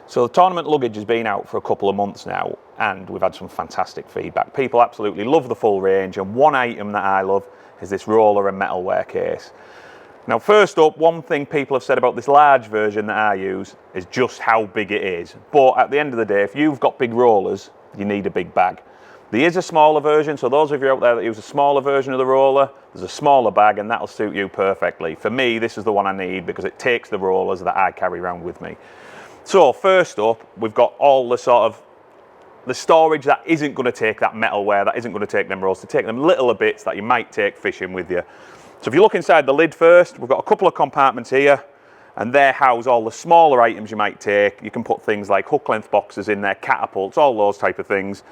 So the tournament luggage has been out for a couple of months now, and we've had some fantastic feedback. People absolutely love the full range, and one item that I love is this roller and metalware case. Now, first up, one thing people have said about this large version that I use is just how big it is. But at the end of the day, if you've got big rollers, you need a big bag. There is a smaller version, so those of you out there that use a smaller version of the roller, there's a smaller bag and that'll suit you perfectly. For me, this is the one I need because it takes the rollers that I carry around with me. So first up, we've got all the sort of the storage that isn't going to take that metalware, that isn't going to take them rolls, to take them little bits that you might take fishing with you. So if you look inside the lid first, we've got a couple of compartments here, and they house all the smaller items you might take. You can put things like hook length boxes in there, catapults, all those type of things.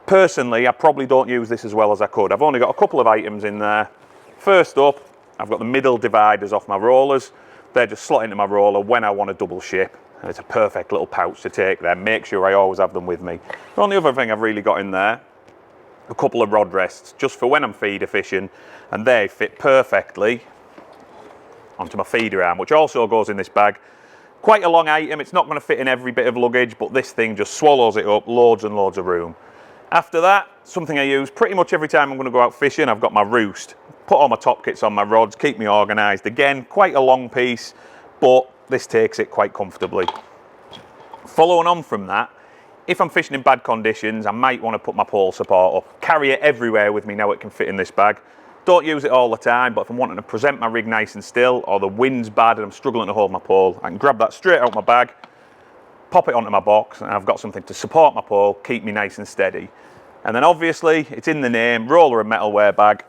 Personally, I probably don't use this as well as I could. I've only got a couple of items in there. First up, I've got the middle dividers off my rollers. They just slot into my roller when I want to double ship. And it's a perfect little pouch to take there. Make sure I always have them with me. The only other thing I've really got in there, a couple of rod rests, just for when I'm feeder fishing, and they fit perfectly onto my feeder arm, which also goes in this bag. Quite a long item, it's not going to fit in every bit of luggage, but this thing just swallows it up, loads and loads of room. After that, something I use pretty much every time I'm going to go out fishing, I've got my roost. Put all my top kits on my rods, keep me organised. Again, quite a long piece, but this takes it quite comfortably. Following on from that, if I'm fishing in bad conditions, I might want to put my pole support up. Carry it everywhere with me now it can fit in this bag. Don't use it all the time, but if I'm wanting to present my rig nice and still, or the wind's bad and I'm struggling to hold my pole, I can grab that straight out my bag, pop it onto my box, and I've got something to support my pole, keep me nice and steady. And then obviously, it's in the name, roller and metalware bag.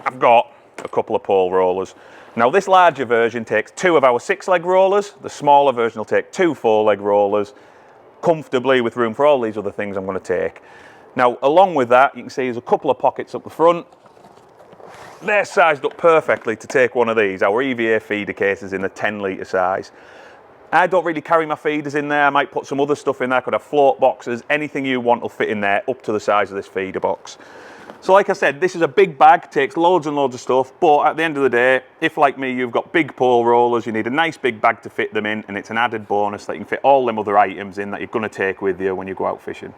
I've got a couple of pole rollers. Now this larger version takes 2 of our 6-leg rollers. The smaller version will take 2 4-leg rollers, comfortably with room for all these other things I'm going to take. Now along with that, you can see there's a couple of pockets up the front. They're sized up perfectly to take one of these, our EVA feeder cases in the 10-litre size. I don't really carry my feeders in there. I might put some other stuff in there. I could have float boxes. Anything you want will fit in there up to the size of this feeder box. So like I said, this is a big bag, takes loads and loads of stuff, but at the end of the day, if like me, you've got big pole rollers, you need a nice big bag to fit them in, and it's an added bonus that you can fit all them other items in that you're going to take with you when you go out fishing.